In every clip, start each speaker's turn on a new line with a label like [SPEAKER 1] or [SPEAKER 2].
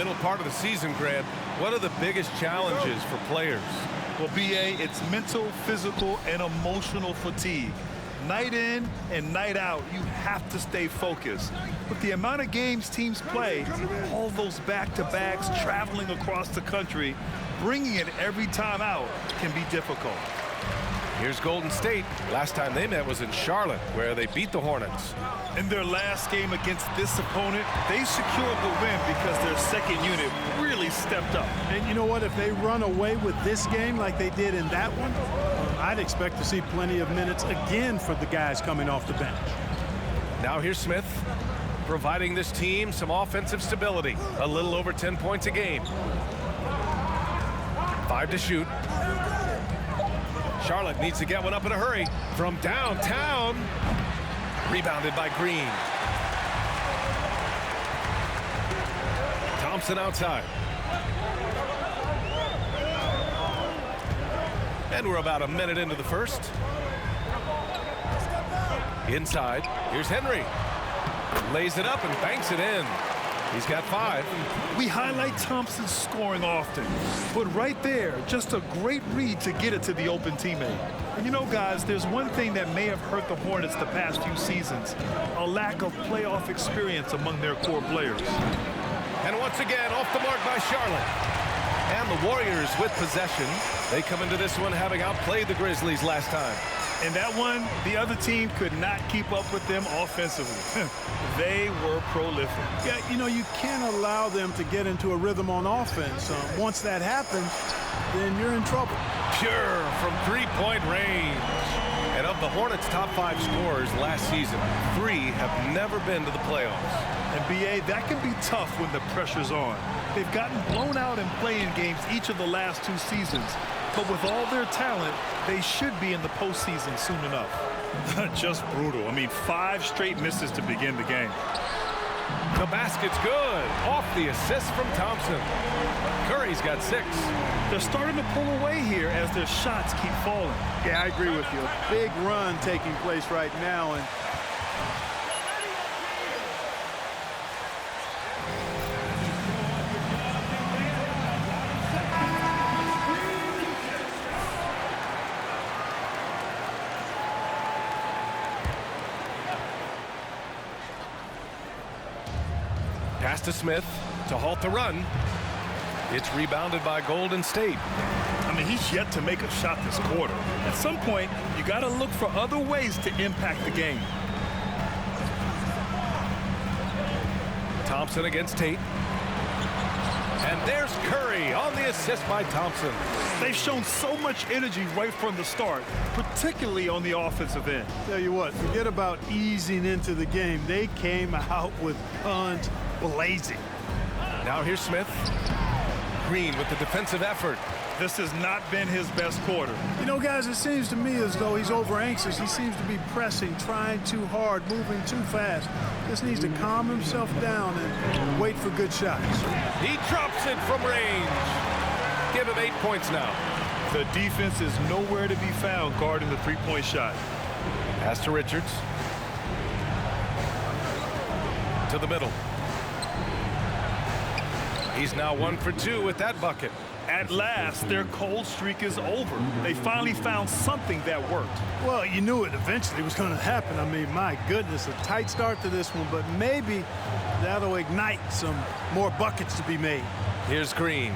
[SPEAKER 1] middle part of the season, Grant. What are the biggest challenges for players?
[SPEAKER 2] Well, BA, it's mental, physical, and emotional fatigue. Night in and night out, you have to stay focused. With the amount of games teams play, all those back-to-backs, traveling across the country, bringing it every time out can be difficult.
[SPEAKER 1] Here's Golden State. Last time they met was in Charlotte, where they beat the Hornets.
[SPEAKER 2] In their last game against this opponent, they secured the win because their second unit really stepped up.
[SPEAKER 3] And you know what? If they run away with this game like they did in that one, I'd expect to see plenty of minutes again for the guys coming off the bench.
[SPEAKER 1] Now here's Smith, providing this team some offensive stability. A little over 10 points a game. 5 to shoot. Charlotte needs to get one up in a hurry. From downtown. Rebounded by Green. Thompson outside. And we're about a minute into the first. Inside. Here's Henry. Lays it up and banks it in. He's got 5.
[SPEAKER 2] We highlight Thompson's scoring often, but right there, just a great read to get it to the open teammate. And you know, guys, there's one thing that may have hurt the Hornets the past few seasons, a lack of playoff experience among their core players.
[SPEAKER 1] And once again, off the mark by Charlotte. And the Warriors with possession. They come into this one having outplayed the Grizzlies last time.
[SPEAKER 2] In that one, the other team could not keep up with them offensively. They were prolific.
[SPEAKER 3] Yeah, you know, you can't allow them to get into a rhythm on offense. Once that happens, then you're in trouble.
[SPEAKER 1] Pure from three-point range. And of the Hornets' top 5 scorers last season, 3 have never been to the playoffs.
[SPEAKER 2] And BA, that can be tough when the pressure's on. They've gotten blown out in play-in games each of the last 2 seasons. But with all their talent, they should be in the postseason soon enough. Just brutal. I mean, 5 straight misses to begin the game.
[SPEAKER 1] The basket's good. Off the assist from Thompson. Curry's got 6.
[SPEAKER 2] They're starting to pull away here as their shots keep falling.
[SPEAKER 3] Yeah, I agree with you. A big run taking place right now. And
[SPEAKER 1] pass to Smith to halt the run. It's rebounded by Golden State.
[SPEAKER 2] I mean, he's yet to make a shot this quarter. At some point, you got to look for other ways to impact the game.
[SPEAKER 1] Thompson against Tate. And there's Curry on the assist by Thompson.
[SPEAKER 2] They've shown so much energy right from the start, particularly on the offensive end.
[SPEAKER 3] tell you what, forget about easing into the game. They came out with guns blazing.
[SPEAKER 1] Now here's Smith. Green with the defensive effort.
[SPEAKER 2] This has not been his best quarter.
[SPEAKER 3] You know, guys, it seems to me as though he's over anxious. He seems to be pressing, trying too hard, moving too fast. Just needs to calm himself down and wait for good shots.
[SPEAKER 1] He drops it from range. Give him 8 points now.
[SPEAKER 2] The defense is nowhere to be found guarding the three-point shot.
[SPEAKER 1] Pass to Richards. To the middle. He's now 1 for 2 with that bucket.
[SPEAKER 2] At last, their cold streak is over. They finally found something that worked.
[SPEAKER 3] Well, you knew it eventually was going to happen. I mean, my goodness, a tight start to this one, but maybe that'll ignite some more buckets to be made.
[SPEAKER 1] Here's Green.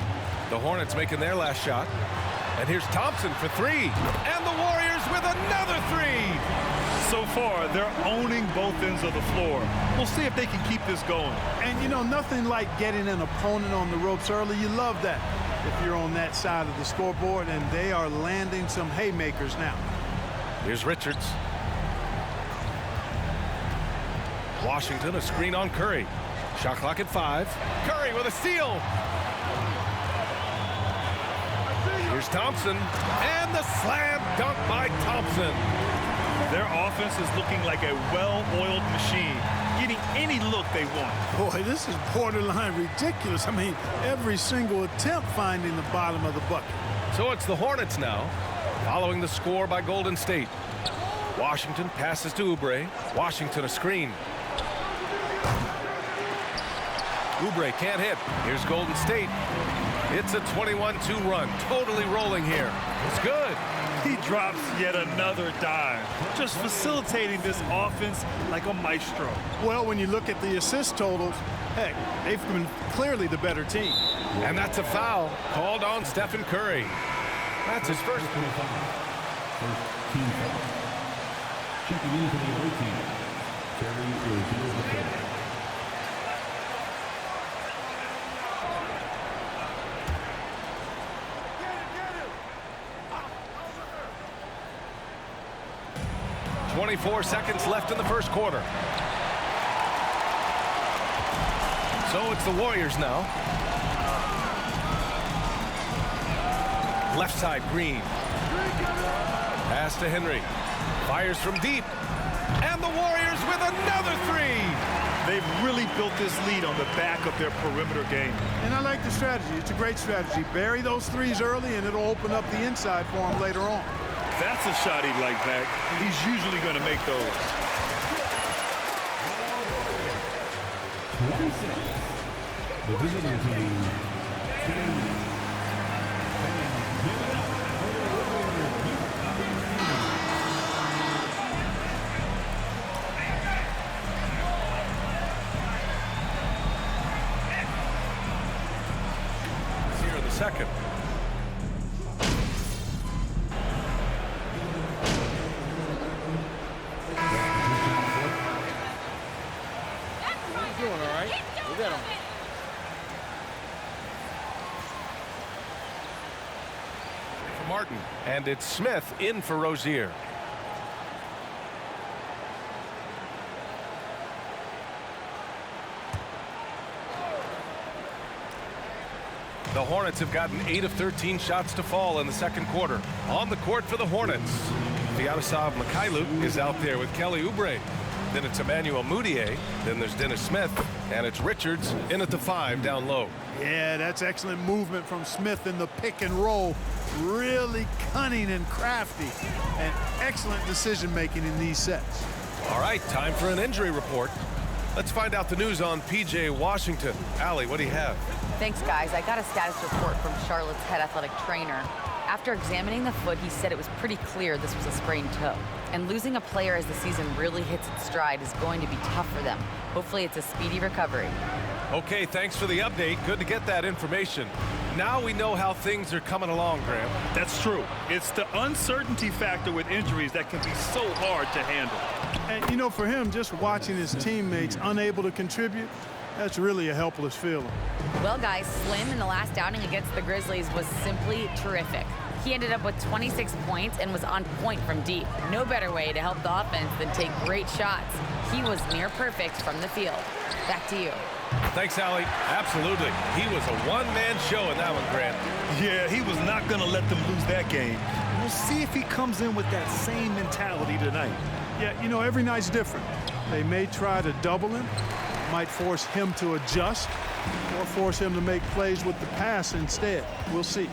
[SPEAKER 1] The Hornets making their last shot. And here's Thompson for 3. And the Warriors with another 3.
[SPEAKER 2] So far, they're owning both ends of the floor. We'll see if they can keep this going.
[SPEAKER 3] And, you know, nothing like getting an opponent on the ropes early. You love that if you're on that side of the scoreboard, and they are landing some haymakers now.
[SPEAKER 1] Here's Richards. Washington, a screen on Curry. Shot clock at 5. Curry with a steal. Here's Thompson. And the slam dunk by Thompson.
[SPEAKER 2] Their offense is looking like a well-oiled machine, getting any look they want.
[SPEAKER 3] Boy, this is borderline ridiculous. I mean, every single attempt finding the bottom of the bucket.
[SPEAKER 1] So it's the Hornets now, following the score by Golden State. Washington passes to Oubre. Washington a screen. Oubre can't hit. Here's Golden State. It's a 21-2 run. Totally rolling here. It's good.
[SPEAKER 2] He drops yet another dime, just facilitating this offense like a maestro.
[SPEAKER 3] Well, when you look at the assist totals, heck, they've been clearly the better team.
[SPEAKER 1] And that's a foul called on Stephen Curry. That's his first.
[SPEAKER 4] Team foul. Checking in for the away team. Curry is the foul.
[SPEAKER 1] 24 seconds left in the first quarter. So it's the Warriors now. Left side, Green. Pass to Henry. Fires from deep. And the Warriors with another three.
[SPEAKER 2] They've really built this lead on the back of their perimeter game.
[SPEAKER 3] And I like the strategy. It's a great strategy. Bury those threes early, and it'll open up the inside for him later on.
[SPEAKER 2] That's a shot he'd like back. He's usually going to make those.
[SPEAKER 4] 26. The visiting team.
[SPEAKER 1] Here in the second. Martin, and it's Smith in for Rozier. The Hornets have gotten 8 of 13 shots to fall in the second quarter. On the court for the Hornets, Vyacheslav Mikhailuk is out there with Kelly Oubre. Then it's Emmanuel Mudiay. Then there's Dennis Smith, and it's Richards in at the 5 down low.
[SPEAKER 3] Yeah, that's excellent movement from Smith in the pick and roll. Really cunning and crafty, and excellent decision-making in these sets.
[SPEAKER 1] All right, time for an injury report. Let's find out the news on P.J. Washington. Allie, what do you have?
[SPEAKER 5] Thanks, guys. I got a status report from Charlotte's head athletic trainer. After examining the foot, he said it was pretty clear this was a sprained toe. And losing a player as the season really hits its stride is going to be tough for them. Hopefully it's a speedy recovery.
[SPEAKER 1] Okay, thanks for the update. Good to get that information. Now we know how things are coming along, Graham.
[SPEAKER 2] That's true. It's the uncertainty factor with injuries that can be so hard to handle.
[SPEAKER 3] And, you know, for him, just watching his teammates unable to contribute, that's really a helpless feeling.
[SPEAKER 5] Well, guys, Slim in the last outing against the Grizzlies was simply terrific. He ended up with 26 points and was on point from deep. No better way to help the offense than take great shots. He was near perfect from the field. Back to you.
[SPEAKER 1] Thanks, Allie. Absolutely. He was a one-man show in that one, Grant.
[SPEAKER 2] Yeah, he was not going to let them lose that game. We'll see if he comes in with that same mentality tonight.
[SPEAKER 3] Yeah, you know, every night's different. They may try to double him, might force him to adjust, or force him to make plays with the pass instead. We'll see.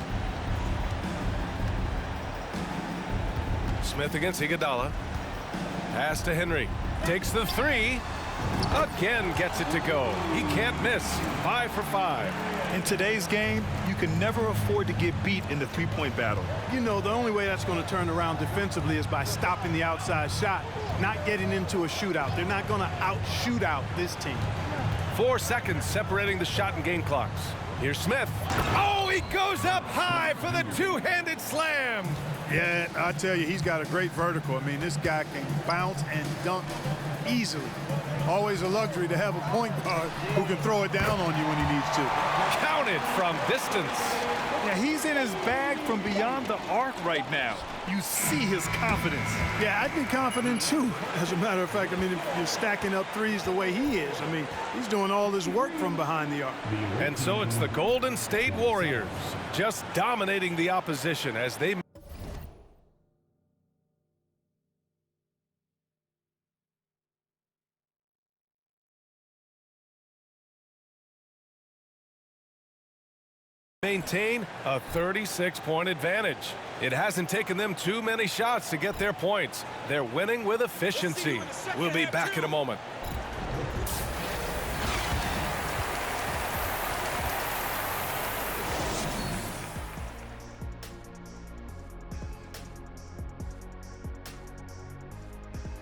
[SPEAKER 1] Smith against Iguodala. Pass to Henry. Takes the 3. Again gets it to go. He can't miss. 5 for 5.
[SPEAKER 2] In today's game, you can never afford to get beat in the three-point battle.
[SPEAKER 3] You know, the only way that's going to turn around defensively is by stopping the outside shot, not getting into a shootout. They're not going to out-shoot out this team.
[SPEAKER 1] 4 seconds separating the shot and game clocks. Here's Smith. Oh, he goes up high for the two-handed slam.
[SPEAKER 3] Yeah, I tell you, he's got a great vertical. I mean, this guy can bounce and dunk easily. Always a luxury to have a point guard who can throw it down on you when he needs to.
[SPEAKER 1] Counted from distance.
[SPEAKER 2] Yeah, he's in his bag from beyond the arc right now. You see his confidence.
[SPEAKER 3] Yeah, I'd be confident too. As a matter of fact, I mean, if you're stacking up threes the way he is, I mean, he's doing all his work from behind the arc.
[SPEAKER 1] And so it's the Golden State Warriors just dominating the opposition as they maintain a 36-point advantage. It hasn't taken them too many shots to get their points. They're winning with efficiency. We'll be back in a moment.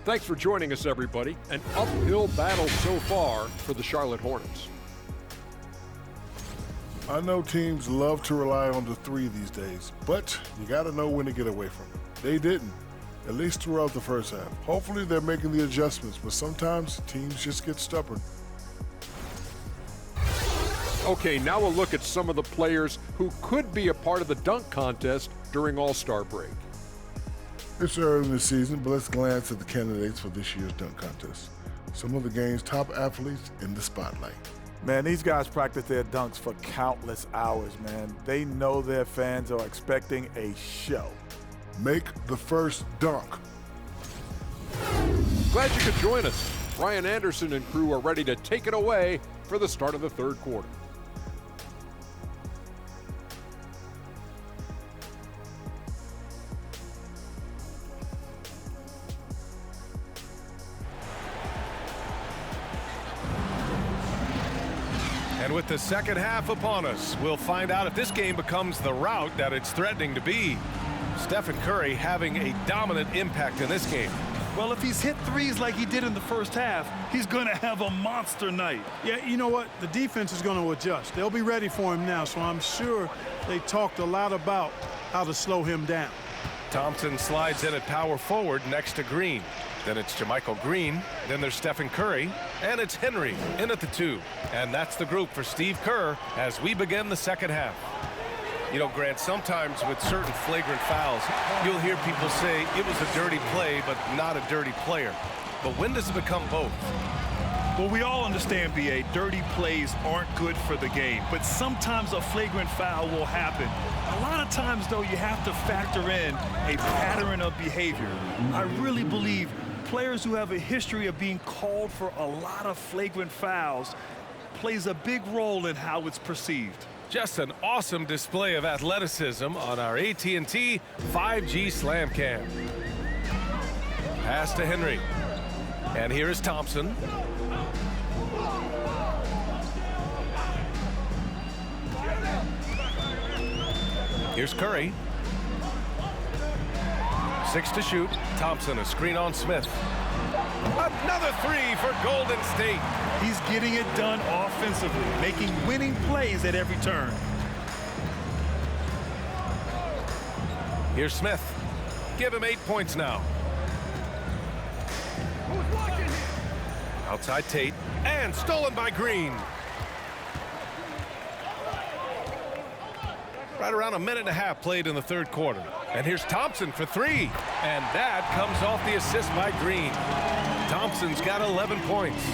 [SPEAKER 6] Thanks for joining us, everybody. An uphill battle so far for the Charlotte Hornets.
[SPEAKER 7] I know teams love to rely on the three these days, but you got to know when to get away from it. They didn't, at least throughout the first half. Hopefully they're making the adjustments, but sometimes teams just get stubborn.
[SPEAKER 6] Okay, now a look at some of the players who could be a part of the dunk contest during All-Star break.
[SPEAKER 7] It's early in the season, but let's glance at the candidates for this year's dunk contest. Some of the game's top athletes in the spotlight.
[SPEAKER 2] Man, these guys practice their dunks for countless hours, man. They know their fans are expecting a show.
[SPEAKER 7] Make the first dunk.
[SPEAKER 6] Glad you could join us. Ryan Anderson and crew are ready to take it away for the start of the third quarter.
[SPEAKER 1] And with the second half upon us, we'll find out if this game becomes the rout that it's threatening to be. Stephen Curry having a dominant impact in this game.
[SPEAKER 2] Well, if he's hit threes like he did in the first half, he's going to have a monster night.
[SPEAKER 3] Yeah, you know what? The defense is going to adjust. They'll be ready for him now, so I'm sure they talked a lot about how to slow him down.
[SPEAKER 1] Thompson slides in at power forward next to Green. Then it's JaMychal Green. Then there's Stephen Curry. And it's Henry in at the 2. And that's the group for Steve Kerr as we begin the second half. You know, Grant, sometimes with certain flagrant fouls, you'll hear people say it was a dirty play, but not a dirty player. But when does it become both?
[SPEAKER 2] Well, we all understand, B.A., dirty plays aren't good for the game, but sometimes a flagrant foul will happen. A lot of times, though, you have to factor in a pattern of behavior. I really believe players who have a history of being called for a lot of flagrant fouls plays a big role in how it's perceived.
[SPEAKER 1] Just an awesome display of athleticism on our AT&T 5G Slam Cam. Pass to Henry. And here is Thompson. Here's Curry. 6 to shoot. Thompson, a screen on Smith. Another 3 for Golden State.
[SPEAKER 2] He's getting it done offensively, making winning plays at every turn.
[SPEAKER 1] Here's Smith. Give him 8 points now. Outside Tate. And stolen by Green. Right around a minute and a half played in the third quarter. And here's Thompson for 3. And that comes off the assist by Green. Thompson's got 11 points.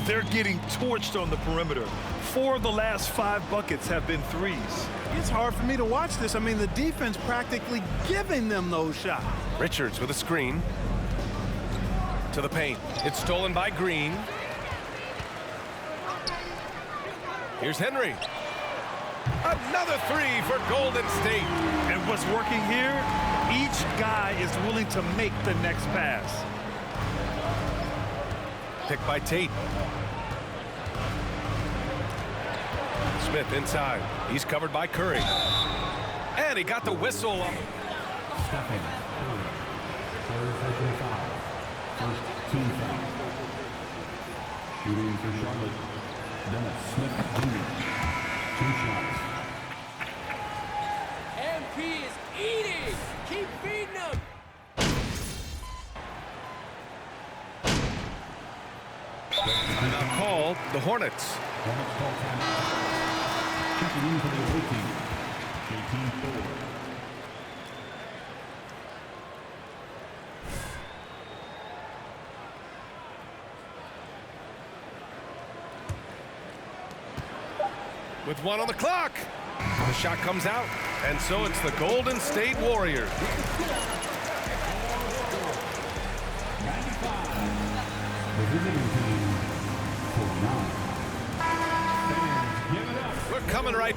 [SPEAKER 2] They're getting torched on the perimeter. 4 of the last 5 buckets have been threes.
[SPEAKER 3] It's hard for me to watch this. I mean, the defense practically giving them those shots.
[SPEAKER 1] Richards with a screen. To the paint. It's stolen by Green. Here's Henry. Another 3 for Golden State.
[SPEAKER 2] And what's working here, each guy is willing to make the next pass.
[SPEAKER 1] Picked by Tate. Smith inside. He's covered by Curry. And he got the whistle.
[SPEAKER 4] Stephen Curry. Third foul. First team foul. Shooting for Charlotte. Dennis Smith Jr. 2 shots.
[SPEAKER 8] MP is eating. Keep feeding him.
[SPEAKER 1] Now called the Hornets.
[SPEAKER 4] Hornets call timeout. Checking in for the away team. 18-4.
[SPEAKER 1] With 1 on the clock. The shot comes out. And so it's the Golden State Warriors.
[SPEAKER 4] 95. The visiting team for 9. Fans, give it up.
[SPEAKER 1] We're coming right.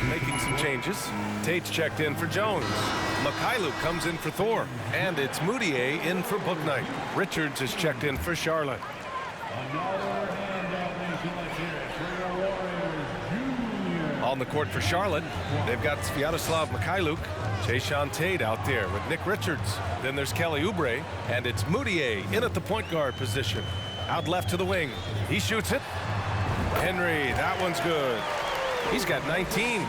[SPEAKER 1] Making some changes. Tate's checked in for Jones. Mikhailuk comes in for Thor. And it's Moutier in for Bouknight. Richards is checked in for Charlotte.
[SPEAKER 4] Another handout, let's hear it for your Warriors Junior.
[SPEAKER 1] On the court for Charlotte, they've got Sviatoslav Mikhailuk, Jayshawn Tate out there with Nick Richards. Then there's Kelly Oubre, and it's Moutier in at the point guard position. Out left to the wing. He shoots it. Henry, that one's good. He's got 19.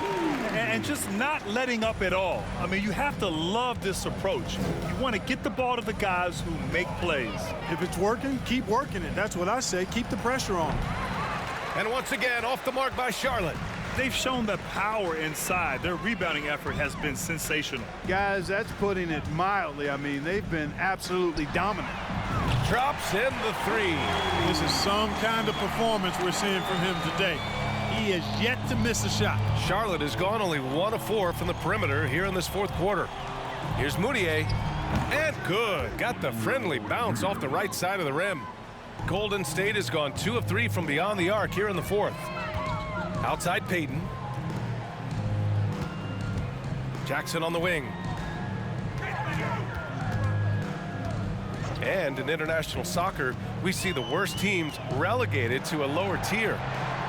[SPEAKER 2] And just not letting up at all. I mean, you have to love this approach. You want to get the ball to the guys who make plays.
[SPEAKER 3] If it's working, keep working it. That's what I say. Keep the pressure on.
[SPEAKER 1] And once again, off the mark by Charlotte.
[SPEAKER 2] They've shown the power inside. Their rebounding effort has been sensational.
[SPEAKER 3] Guys, that's putting it mildly. I mean, they've been absolutely dominant.
[SPEAKER 1] Drops in the three.
[SPEAKER 3] This is some kind of performance we're seeing from him today. He has yet to miss a shot.
[SPEAKER 1] Charlotte has gone only 1 of 4 from the perimeter here in this fourth quarter. Here's Moutier. And good. Got the friendly bounce off the right side of the rim. Golden State has gone 2 of 3 from beyond the arc here in the fourth. Outside Payton. Jackson on the wing. And in international soccer, we see the worst teams relegated to a lower tier.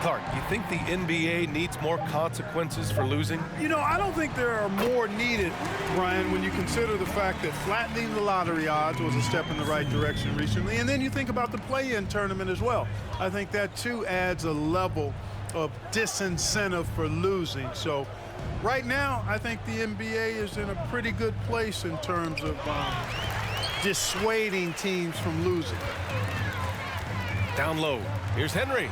[SPEAKER 1] Clark, you think the NBA needs more consequences for losing?
[SPEAKER 3] You know, I don't think there are more needed, Brian, when you consider the fact that flattening the lottery odds was a step in the right direction recently. And then you think about the play-in tournament as well. I think that, too, adds a level of disincentive for losing. So right now, I think the NBA is in a pretty good place in terms of dissuading teams from losing.
[SPEAKER 1] Down low. Here's Henry.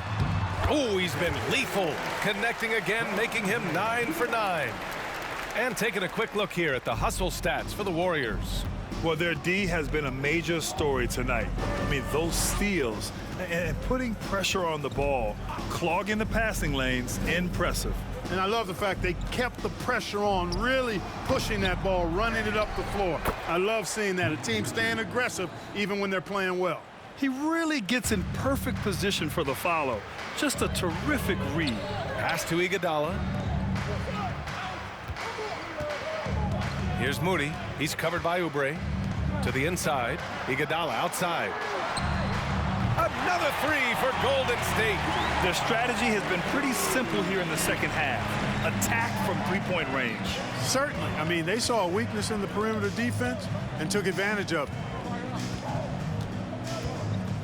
[SPEAKER 1] Oh, he's been lethal. Connecting again, making him 9 for 9. And taking a quick look here at the hustle stats for the Warriors.
[SPEAKER 2] Well, their D has been a major story tonight. I mean, those steals and putting pressure on the ball, clogging the passing lanes, impressive.
[SPEAKER 3] And I love the fact they kept the pressure on, really pushing that ball, running it up the floor. I love seeing that, a team staying aggressive even when they're playing well.
[SPEAKER 2] He really gets in perfect position for the follow. Just a terrific read.
[SPEAKER 1] Pass to Iguodala. Here's Moody. He's covered by Oubre. To the inside. Iguodala outside. Another three for Golden State.
[SPEAKER 2] Their strategy has been pretty simple here in the second half. Attack from three-point range.
[SPEAKER 3] Certainly. I mean, they saw a weakness in the perimeter defense and took advantage of it.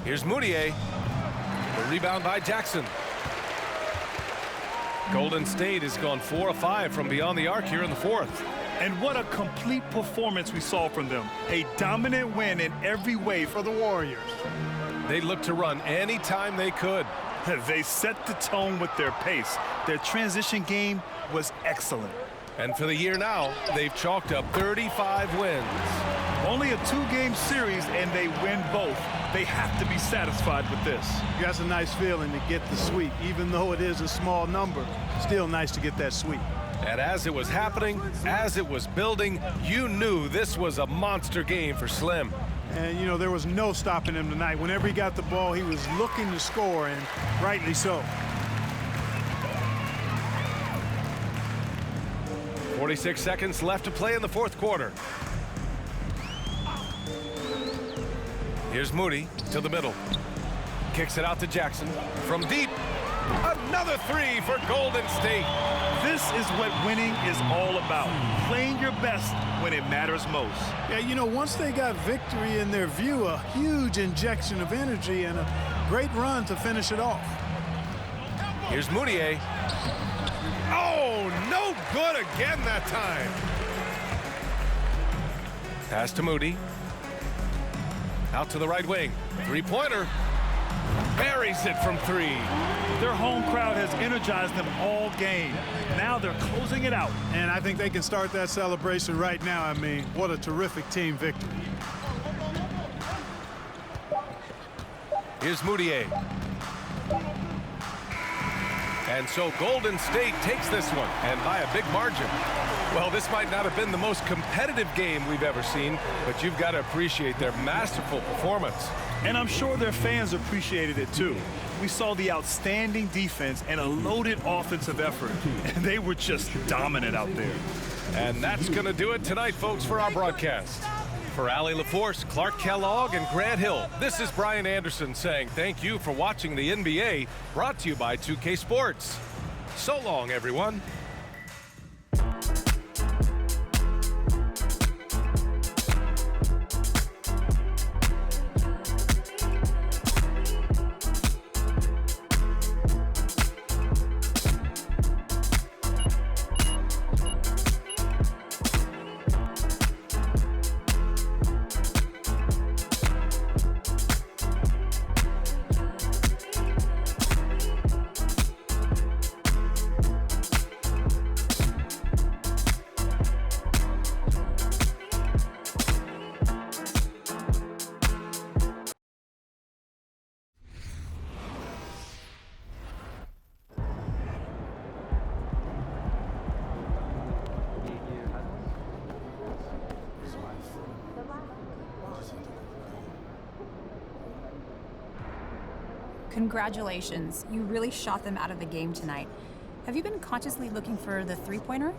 [SPEAKER 1] Here's Moutier. The rebound by Jackson. Golden State has gone 4 of 5 from beyond the arc here in the fourth.
[SPEAKER 2] And what a complete performance we saw from them. A dominant win in every way for the Warriors.
[SPEAKER 1] They looked to run anytime they could.
[SPEAKER 2] They set the tone with their pace. Their transition game was excellent.
[SPEAKER 1] And for the year now, they've chalked up 35 wins.
[SPEAKER 2] Only a 2-game series, and they win both. They have to be satisfied with this.
[SPEAKER 3] That's a nice feeling to get the sweep. Even though it is a small number, still nice to get that sweep.
[SPEAKER 1] And as it was happening, as it was building, you knew this was a monster game for Slim.
[SPEAKER 3] And, you know, there was no stopping him tonight. Whenever he got the ball, he was looking to score, and rightly so.
[SPEAKER 1] 46 seconds left to play in the fourth quarter. Here's Moody to the middle. Kicks it out to Jackson. From deep, another three for Golden State.
[SPEAKER 2] This is what winning is all about. Playing your best when it matters most.
[SPEAKER 3] Yeah, you know, once they got victory in their view, a huge injection of energy and a great run to finish it off.
[SPEAKER 1] Here's Moutier. Oh, no good again that time. Pass to Moody. Out to the right wing. Three-pointer. Buries it from three.
[SPEAKER 2] Their home crowd has energized them all game. Now they're closing it out.
[SPEAKER 3] And I think they can start that celebration right now. I mean, what a terrific team victory.
[SPEAKER 1] Here's Moutier. And so Golden State takes this one, and by a big margin. Well, this might not have been the most competitive game we've ever seen, but you've got to appreciate their masterful performance.
[SPEAKER 2] And I'm sure their fans appreciated it too. We saw the outstanding defense and a loaded offensive effort, and they were just dominant out there.
[SPEAKER 1] And that's going to do it tonight, folks, for our broadcast. For Allie LaForce, Clark Kellogg, and Grant Hill, this is Brian Anderson saying thank you for watching the NBA, brought to you by 2K Sports. So long, everyone.
[SPEAKER 9] Congratulations. You really shot them out of the game tonight. Have you been consciously looking for the three-pointer?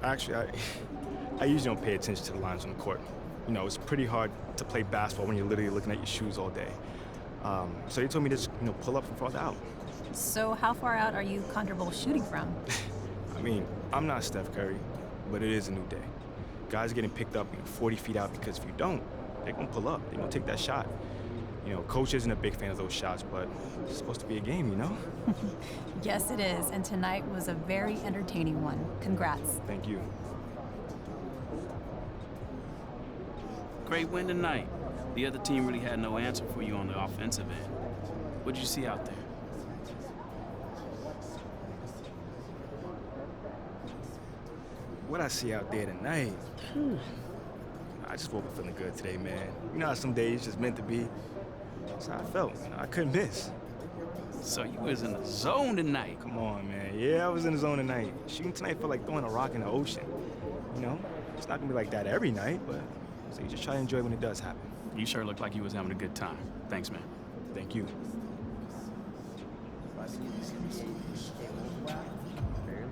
[SPEAKER 10] Actually, I usually don't pay attention to the lines on the court. You know, it's pretty hard to play basketball when you're literally looking at your shoes all day. So they told me to just, pull up from farther out.
[SPEAKER 9] So how far out are you comfortable shooting from?
[SPEAKER 10] I mean, I'm not Steph Curry, but it is a new day. Guys are getting picked up 40 feet out because if you don't, they're gonna pull up. They're gonna take that shot. Coach isn't a big fan of those shots, but it's supposed to be a game, you know?
[SPEAKER 9] Yes, it is, and tonight was a very entertaining one. Congrats.
[SPEAKER 10] Thank you.
[SPEAKER 11] Great win tonight. The other team really had no answer for you on the offensive end. What'd you see out there?
[SPEAKER 10] What I see out there tonight, I just woke up feeling good today, man. You know how some days just meant to be? That's how I felt. I couldn't miss.
[SPEAKER 11] So you was in the zone tonight.
[SPEAKER 10] Come on, man. Yeah, I was in the zone tonight. Shooting tonight felt like throwing a rock in the ocean. It's not gonna be like that every night, but so you just try to enjoy when it does happen.
[SPEAKER 11] You sure looked like you was having a good time. Thanks, man.
[SPEAKER 10] Thank you.
[SPEAKER 12] Barely.